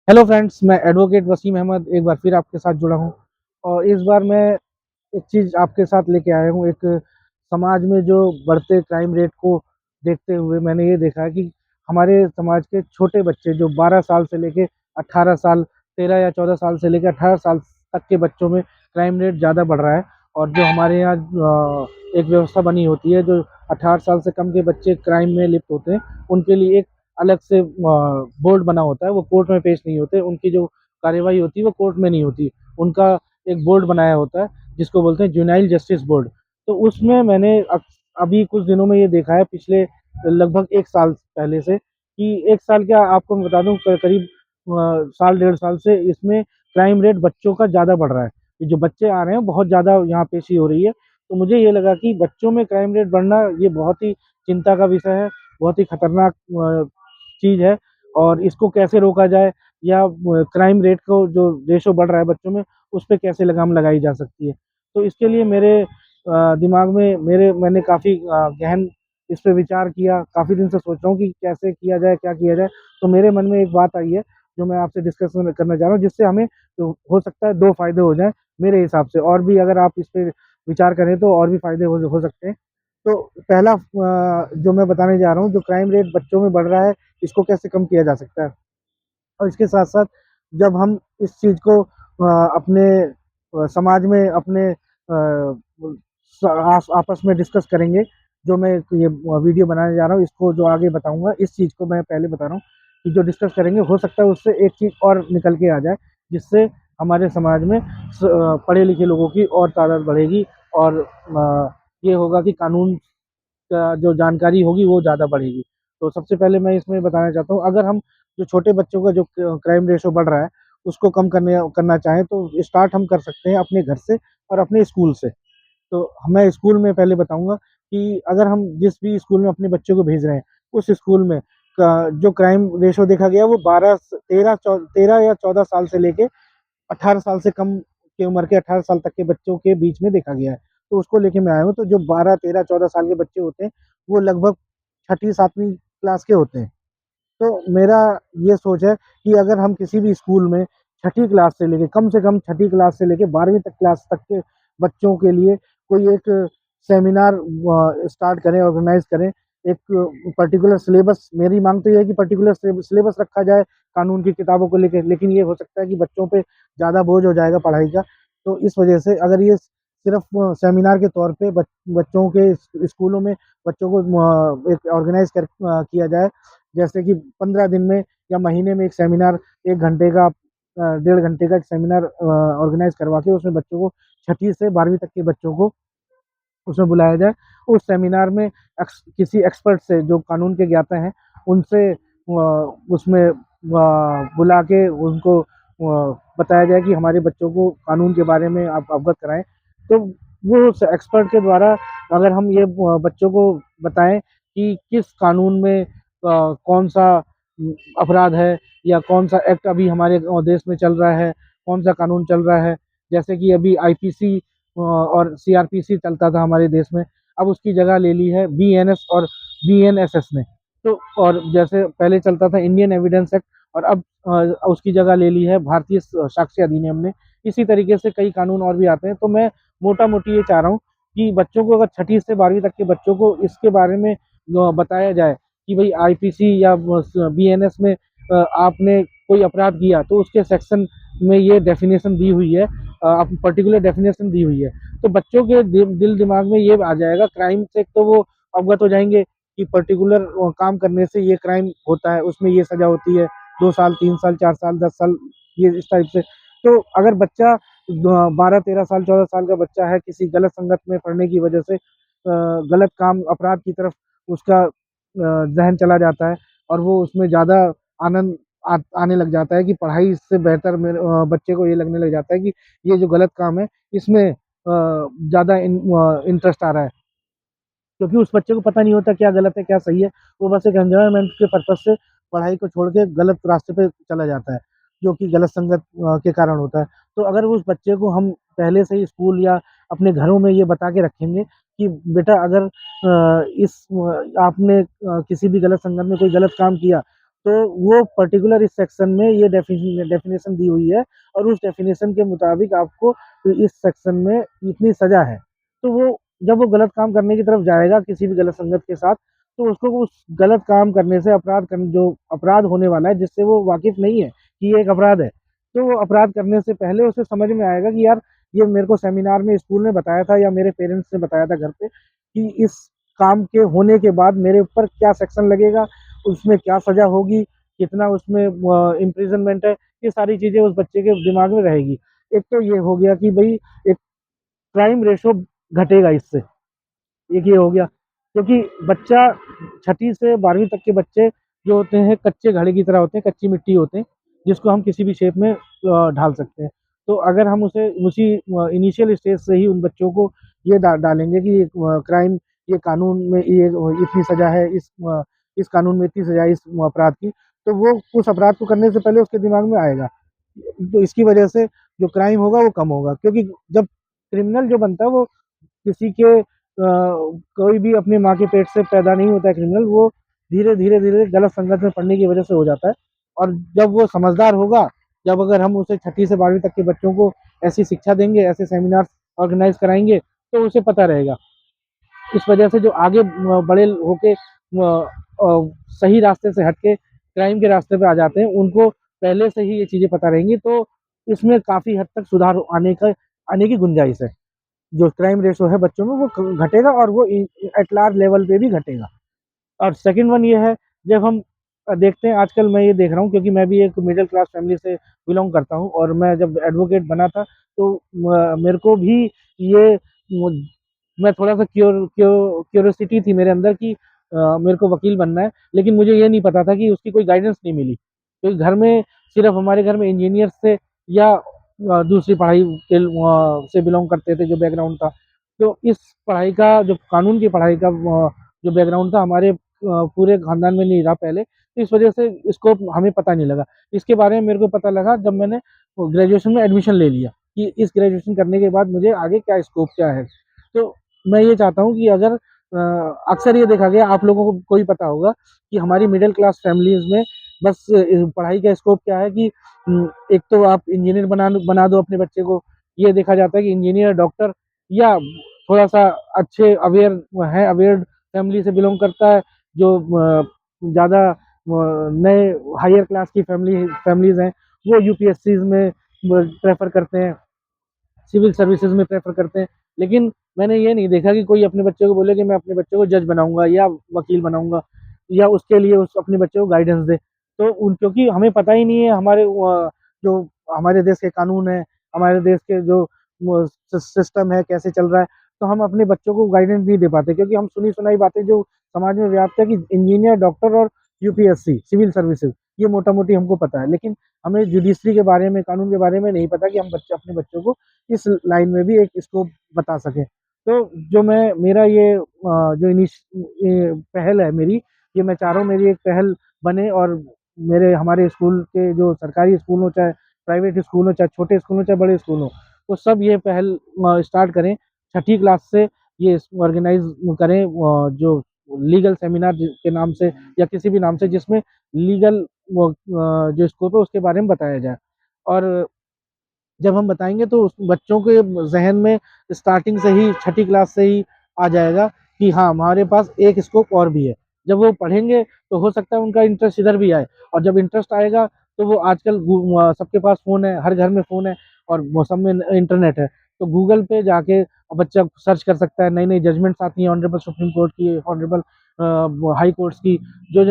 Hello friends, मैं advocate Wasim Ahmad एक बार फिर आपके साथ जुड़ा हूँ। और इस बार मैं एक चीज़ आपके साथ लेके आया हूँ। एक समाज में जो बढ़ते क्राइम रेट को देखते हुए मैंने ये देखा है कि हमारे समाज के छोटे बच्चे जो 12 साल से लेके 18 साल, 13 या 14 साल से लेकर 18 साल तक के बच्चों में क्राइम रेट ज़्यादा बढ़ रहा है। और जो हमारे यहाँ एक व्यवस्था बनी होती है, जो 18 साल से कम के बच्चे क्राइम में लिप्त होते हैं, उनके लिए एक अलग से बोर्ड बना होता है। वो कोर्ट में पेश नहीं होते, उनकी जो कार्यवाही होती है वो कोर्ट में नहीं होती। उनका एक बोर्ड बनाया होता है जिसको बोलते हैं जुवेनाइल जस्टिस बोर्ड। तो उसमें मैंने अभी कुछ दिनों में ये देखा है, पिछले लगभग 1 साल पहले से, कि 1 साल क्या आपको मैं बता दूँ, करीब साल डेढ़ साल से इसमें क्राइम रेट बच्चों का ज़्यादा बढ़ रहा है। ये जो बच्चे आ रहे हैं बहुत ज़्यादा यहाँ पेशी हो रही है। तो मुझे ये लगा कि बच्चों में क्राइम रेट बढ़ना ये बहुत ही चिंता का विषय है, बहुत ही खतरनाक चीज़ है। और इसको कैसे रोका जाए, या क्राइम रेट को जो रेशो बढ़ रहा है बच्चों में, उस पे कैसे लगाम लगाई जा सकती है। तो इसके लिए मेरे दिमाग में मैंने काफ़ी गहन इस पे विचार किया। काफ़ी दिन से सोच रहा हूँ कि कैसे किया जाए, क्या किया जाए। तो मेरे मन में एक बात आई है जो मैं आपसे डिस्कस करना चाह रहा हूँ, जिससे हमें तो हो सकता है 2 फ़ायदे हो जाएँ मेरे हिसाब से। और भी अगर आप इस पे विचार करें तो और भी फ़ायदे हो सकते हैं। तो पहला जो मैं बताने जा रहा हूँ, जो क्राइम रेट बच्चों में बढ़ रहा है, इसको कैसे कम किया जा सकता है। और इसके साथ-साथ जब हम इस चीज़ को अपने समाज में अपने आपस में डिस्कस करेंगे, जो मैं ये वीडियो बनाने जा रहा हूँ, इसको जो आगे बताऊँगा, इस चीज़ को मैं पहले बता रहा हूँ कि जो डिस्कस करेंगे हो सकता है उससे एक चीज़ और निकल के आ जाए, जिससे हमारे समाज में पढ़े लिखे लोगों की और तादाद बढ़ेगी। और ये होगा कि कानून का जो जानकारी होगी वो ज़्यादा बढ़ेगी। तो सबसे पहले मैं इसमें बताना चाहता हूँ, अगर हम जो छोटे बच्चों का जो क्राइम रेशो बढ़ रहा है, उसको कम करना चाहें तो स्टार्ट हम कर सकते हैं अपने घर से और अपने स्कूल से। तो मैं स्कूल में पहले बताऊँगा कि अगर हम जिस भी स्कूल में अपने बच्चों को भेज रहे हैं, उस स्कूल में का जो क्राइम रेशो देखा गया है वो 13 या 14 साल से लेके 18 साल से कम की उम्र के 18 साल तक के बच्चों के बीच में देखा गया है। तो उसको लेके मैं आया हूँ। तो जो 12, 13, 14 साल के बच्चे होते हैं, वो लगभग छठी 7वीं क्लास के होते हैं। तो मेरा ये सोच है कि अगर हम किसी भी स्कूल में छठी क्लास से लेके, कम से कम छठी क्लास से लेके 12वीं तक क्लास तक के बच्चों के लिए कोई एक सेमिनार स्टार्ट करें, ऑर्गेनाइज़ करें। एक पर्टिकुलर सिलेबस, मेरी माँग तो ये है कि पर्टिकुलर सिलेबस रखा जाए कानून की किताबों को लेके, लेकिन ये हो सकता है कि बच्चों पे ज़्यादा बोझ हो जाएगा पढ़ाई का। तो इस वजह से अगर ये सिर्फ़ सेमिनार के तौर पे बच्चों के स्कूलों में बच्चों को एक ऑर्गेनाइज़ किया जाए, जैसे कि 15 दिन में या महीने में एक सेमिनार, 1 घंटे का, 1.5 घंटे का एक सेमिनार ऑर्गेनाइज़ करवा के उसमें बच्चों को, छठी से 12वीं तक के बच्चों को उसमें बुलाया जाए। उस सेमिनार में किसी एक्सपर्ट से जो कानून के ज्ञाता हैं, उनसे उसमें बुला के उनको बताया जाए कि हमारे बच्चों को कानून के बारे में आप अवगत कराएँ। तो वो उस एक्सपर्ट के द्वारा अगर हम ये बच्चों को बताएँ कि किस कानून में कौन-सा अपराध है, या कौन-सा एक्ट अभी हमारे देश में चल रहा है, कौन-सा कानून चल रहा है। जैसे कि अभी आईपीसी और सीआरपीसी चलता था हमारे देश में, अब उसकी जगह ले ली है बीएनएस और बीएनएसएस ने। तो और जैसे पहले चलता था इंडियन एविडेंस एक्ट, और अब उसकी जगह ले ली है भारतीय साक्ष्य अधिनियम ने। इसी तरीके से कई कानून और भी आते हैं। तो मैं मोटा-मोटी ये चाह रहा हूँ कि बच्चों को, अगर छठी से 12वीं तक के बच्चों को इसके बारे में बताया जाए कि भई आईपीसी या बीएनएस में आपने कोई अपराध किया तो उसके सेक्शन में ये डेफिनेशन दी हुई है, पर्टिकुलर डेफिनेशन दी हुई है। तो बच्चों के दिल दिमाग में ये आ जाएगा, क्राइम से तो वो अवगत हो जाएँगे कि पर्टिकुलर काम करने से ये क्राइम होता है, उसमें ये सज़ा होती है, 2 साल, 3 साल, 4 साल, 10 साल, ये इस टाइप से। तो अगर बच्चा 12, 13 साल, 14 साल का बच्चा है, किसी गलत संगत में पड़ने की वजह से गलत काम, अपराध की तरफ उसका ज़हन चला जाता है, और वो उसमें ज़्यादा आनंद आने लग जाता है कि पढ़ाई इससे बेहतर बच्चे को ये लगने लग जाता है कि ये जो गलत काम है, इसमें ज़्यादा इंटरेस्ट आ रहा है। क्योंकि उस बच्चे को पता नहीं होता क्या गलत है, क्या सही है। वो बस एक एन्जॉयमेंट के पर्पज़ से पढ़ाई को छोड़ के गलत रास्ते पे चला जाता है, जो कि गलत संगत के कारण होता है। तो अगर उस बच्चे को हम पहले से ही स्कूल या अपने घरों में ये बता के रखेंगे कि बेटा, अगर आपने किसी भी गलत संगत में कोई गलत काम किया, तो वो पर्टिकुलर इस सेक्शन में ये डेफिनेशन दी हुई है और उस डेफिनेशन के मुताबिक आपको इस सेक्शन में इतनी सज़ा है। तो वो जब वो गलत काम करने की तरफ जाएगा किसी भी गलत संगत के साथ, तो उसको उस गलत काम करने से जो अपराध होने वाला है जिससे वो वाकिफ़ नहीं है कि ये एक अपराध है। तो वो अपराध करने से पहले उसे समझ में आएगा कि यार ये मेरे को सेमिनार में स्कूल में बताया था या मेरे पेरेंट्स ने बताया था घर पे कि इस काम के होने के बाद मेरे ऊपर क्या सेक्शन लगेगा, उसमें क्या सज़ा होगी, कितना उसमें इम्प्रिज़नमेंट है, ये सारी चीज़ें उस बच्चे के दिमाग में रहेगी। एक तो ये हो गया कि भई एक क्राइम रेशो घटेगा इससे, एक ये हो गया। क्योंकि बच्चा छठी से 12वीं तक के बच्चे जो होते हैं कच्चे घड़े की तरह होते हैं, कच्ची मिट्टी होते हैं, जिसको हम किसी भी शेप में ढाल सकते हैं। तो अगर हम उसे उसी इनिशियल स्टेज से ही उन बच्चों को ये डालेंगे कि क्राइम ये कानून में ये इतनी सज़ा है, इस कानून में इतनी सज़ा है इस अपराध की, तो वो उस अपराध को करने से पहले उसके दिमाग में आएगा। तो इसकी वजह से जो क्राइम होगा वो कम होगा क्योंकि जब क्रिमिनल जो बनता है वो किसी के कोई भी अपनी माँ के पेट से पैदा नहीं होता है क्रिमिनल, वो धीरे-धीरे गलत संगत में पड़ने की वजह से हो जाता है और जब वो समझदार होगा, जब अगर हम उसे छठी से 12वीं तक के बच्चों को ऐसी शिक्षा देंगे, ऐसे सेमिनार ऑर्गेनाइज़ कराएँगे, तो उसे पता रहेगा। इस वजह से जो आगे बड़े होके सही रास्ते से हट के क्राइम के रास्ते पे आ जाते हैं, उनको पहले से ही ये चीज़ें पता रहेंगी, तो इसमें काफ़ी हद तक सुधार आने की गुंजाइश है। जो क्राइम रेशो है बच्चों में वो घटेगा और वो एट लार्ज लेवल पे भी घटेगा। और सेकंड वन ये है जब हम देखते हैं आजकल मैं ये देख रहा हूँ क्योंकि मैं भी एक मिडिल क्लास फैमिली से बिलॉन्ग करता हूँ और मैं जब एडवोकेट बना था तो मेरे को भी ये मु मैं थोड़ा-सा क्यूरियोसिटी थी मेरे अंदर कि मेरे को वकील बनना है, लेकिन मुझे ये नहीं पता था कि उसकी कोई गाइडेंस नहीं मिली। क्योंकि घर में सिर्फ़ हमारे घर में इंजीनियर्स थे या दूसरी पढ़ाई से बिलॉन्ग करते थे जो बैकग्राउंड था। तो इस पढ़ाई का जो कानून की पढ़ाई का जो बैकग्राउंड था हमारे पूरे खानदान में नहीं रहा पहले, तो इस वजह से स्कोप हमें पता नहीं लगा। इसके बारे में मेरे को पता लगा जब मैंने ग्रेजुएशन में एडमिशन ले लिया कि इस ग्रेजुएशन करने के बाद मुझे आगे क्या स्कोप क्या है। तो मैं ये चाहता हूँ कि अगर अक्सर ये देखा गया आप लोगों को भी पता होगा कि हमारी मिडिल क्लास फैमिलीज़ में बस पढ़ाई का स्कोप क्या है कि एक तो आप इंजीनियर बना दो अपने बच्चे को, ये देखा जाता है कि इंजीनियर, डॉक्टर या थोड़ा-सा अच्छे अवेयर्ड फैमिली से बिलॉन्ग करता है जो ज़्यादा नए हायर क्लास की फैमिलीज़ हैं, वो यूपीएससीज़ में प्रेफ़र करते हैं, सिविल सर्विसेज़ में प्रेफ़र करते हैं। लेकिन मैंने ये नहीं देखा कि कोई अपने बच्चे को बोले कि मैं अपने बच्चे को जज बनाऊँगा या वकील बनाऊँगा या उसके लिए उस अपने बच्चे को गाइडेंस दे। तो उन क्योंकि हमें पता ही नहीं है जो हमारे देश के कानून हैं, हमारे देश के जो सिस्टम है, कैसे चल रहा है, तो हम अपने बच्चों को गाइडेंस नहीं दे पाते क्योंकि हम सुनी-सुनाई बातें जो समाज में व्याप्त है कि इंजीनियर, डॉक्टर और यूपीएससी, सिविल सर्विसेज़, ये मोटा-मोटी हमको पता है। लेकिन हमें जुडिशरी के बारे में, कानून के बारे में नहीं पता कि हम अपने बच्चों को इस लाइन में भी एक स्कोप बता सकें। तो जो मैं मेरा ये जो ये पहल है मेरी, ये मैं चाह रहा हूँ मेरी एक पहल बने और मेरे हमारे स्कूल के जो सरकारी स्कूल हो, चाहे प्राइवेट स्कूल हो, चाहे छोटे स्कूल हो, चाहे बड़े स्कूल हो, वो सब ये पहल स्टार्ट करें। छठी क्लास से ये ऑर्गेनाइज़ करें जो लीगल सेमिनार के नाम से या किसी भी नाम से जिसमें लीगल जो स्कोप है उसके बारे में बताया जाए। और जब हम बताएँगे तो उस बच्चों के ज़हन में स्टार्टिंग से ही छठी क्लास से ही आ जाएगा कि हाँ, हमारे पास एक स्कोप और भी है। जब वो पढ़ेंगे तो हो सकता है उनका इंटरेस्ट इधर भी आए और जब इंटरेस्ट आएगा तो वो आजकल सबके पास फ़ोन है, हर घर में फ़ोन है और वो सब में इंटरनेट है। तो गूगल पे जाके बच्चा सर्च कर सकता है, नई-नई जजमेंट्स आती हैं ऑनरेबल सुप्रीम कोर्ट की, ऑनरेबल हाई कोर्ट्स की, जो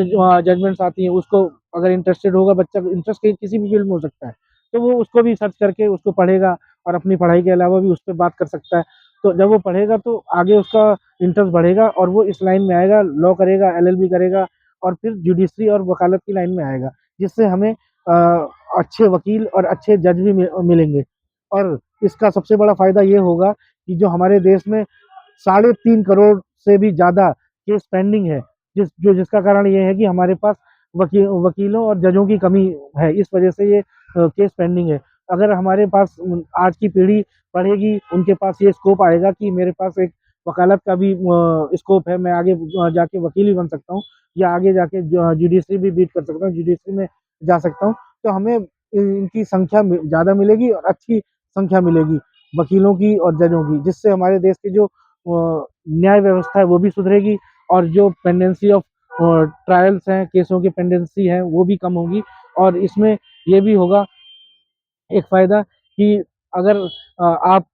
जजमेंट्स आती हैं उसको अगर इंटरेस्टेड होगा बच्चा इंटरेस्ट कहीं किसी भी फ़ील्ड में हो सकता है। तो वो उसको भी सर्च करके उसको पढ़ेगा और अपनी पढ़ाई के अलावा भी उस पे बात कर सकता है। तो जब वो पढ़ेगा तो आगे उसका इंटरेस्ट बढ़ेगा और वो इस लाइन में आएगा, लॉ करेगा, एलएलबी करेगा और फिर जुडिशरी और वकालत की लाइन में आएगा, जिससे हमें अच्छे वकील और अच्छे जज भी मिलेंगे। और इसका सबसे बड़ा फ़ायदा ये होगा कि जो हमारे देश में साढ़े 3 करोड़ से भी ज़्यादा केस पेंडिंग है, जिसका कारण ये है कि हमारे पास वकीलों और जजों की कमी है, इस वजह से ये केस पेंडिंग है। अगर हमारे पास आज की पीढ़ी पढ़ेगी, उनके पास ये स्कोप आएगा कि मेरे पास एक वकालत का भी स्कोप है, मैं आगे जाके वकील भी बन सकता हूँ या आगे जाके जुडिशरी भी बीट कर सकता हूँ, जुडिशरी में जा सकता हूँ। तो हमें इनकी संख्या ज़्यादा मिलेगी और अच्छी संख्या मिलेगी वकीलों की और जजों की, जिससे हमारे देश की जो न्याय व्यवस्था है वो भी सुधरेगी और जो पेंडेंसी ऑफ ट्रायल्स हैं, केसों की पेंडेंसी है वो भी कम होगी। और इसमें ये भी होगा एक फ़ायदा कि अगर आप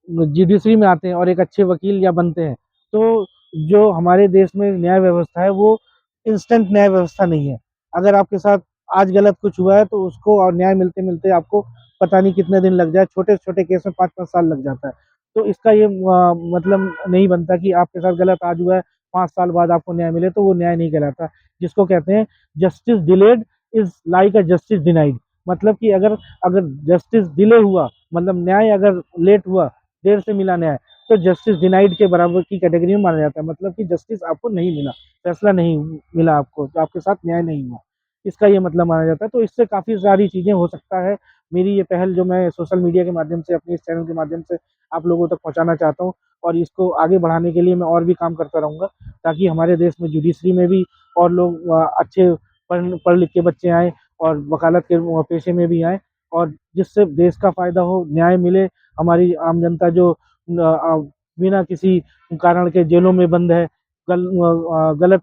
जुडिशरी में आते हैं और एक अच्छे वकील या बनते हैं, तो जो हमारे देश में न्याय व्यवस्था है वो इंस्टेंट न्याय व्यवस्था नहीं है। अगर आपके साथ आज गलत कुछ हुआ है तो उसको और न्याय मिलते-मिलते आपको पता नहीं कितने दिन लग जाए, छोटे-छोटे केस में 5-5 साल लग जाता है। तो इसका ये मतलब नहीं बनता कि आपके साथ गलत आज हुआ है, 5 साल बाद आपको न्याय मिले तो वो न्याय नहीं कहलाता। जिसको कहते हैं justice delayed is like a justice denied. मतलब कि अगर अगर जस्टिस डिले हुआ, मतलब न्याय अगर लेट हुआ, देर से मिला न्याय, तो जस्टिस डिनाइड के बराबर की कैटेगरी में माना जाता है। मतलब कि जस्टिस आपको नहीं मिला, फैसला नहीं मिला आपको, तो आपके साथ न्याय नहीं हुआ। इसका ये मतलब माना जाता है। तो इससे काफ़ी सारी चीज़ें हो सकता है। मेरी ये पहल जो मैं सोशल मीडिया के माध्यम से, अपने इस चैनल के माध्यम से आप लोगों तक पहुँचाना चाहता हूँ और इसको आगे बढ़ाने के लिए मैं और भी काम करता रहूँगा, ताकि हमारे देश में जुडिशरी में भी और लोग अच्छे पढ़ लिख के बच्चे आएँ और वकालत के पेशे में भी आएँ और जिससे देश का फ़ायदा हो, न्याय मिले। हमारी आम जनता जो बिना किसी कारण के जेलों में बंद है, गलत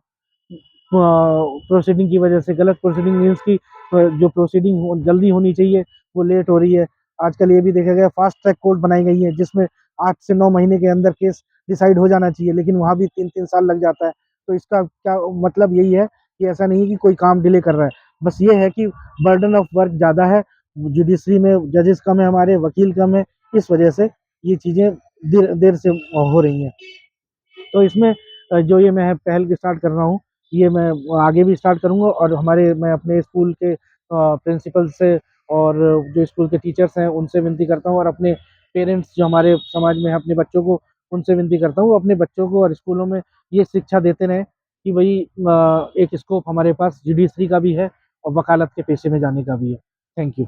प्रोसीडिंग की वजह से, गलत प्रोसीडिंग मीन्स की जो प्रोसीडिंग जल्दी होनी चाहिए वो लेट हो रही है। आजकल ये भी देखा गया फास्ट ट्रैक कोर्ट बनाई गई है जिसमें 8 से 9 महीने के अंदर केस डिसाइड हो जाना चाहिए, लेकिन वहाँ भी 3-3 साल लग जाता है। तो इसका क्या मतलब यही है कि ऐसा नहीं है कि कोई काम डिले कर रहा है। बस ये है कि बर्डन ऑफ वर्क ज़्यादा है, जुडिशरी में जजेस कम है, हमारे वकील कम है, इस वजह से ये चीज़ें देर देर से हो रही हैं। तो इसमें जो ये मैं पहल स्टार्ट कर रहा हूँ, ये मैं आगे भी स्टार्ट करूँगा और मैं अपने स्कूल के प्रिंसिपल से और जो स्कूल के टीचर्स हैं उनसे विनती करता हूँ और अपने पेरेंट्स जो हमारे समाज में हैं, अपने बच्चों को उनसे विनती करता हूँ, अपने बच्चों को और स्कूलों में ये शिक्षा देते रहें कि भई एक स्कोप हमारे पास जुडिशरी का भी है और वकालत के पेशे में जाने का भी है। Thank you.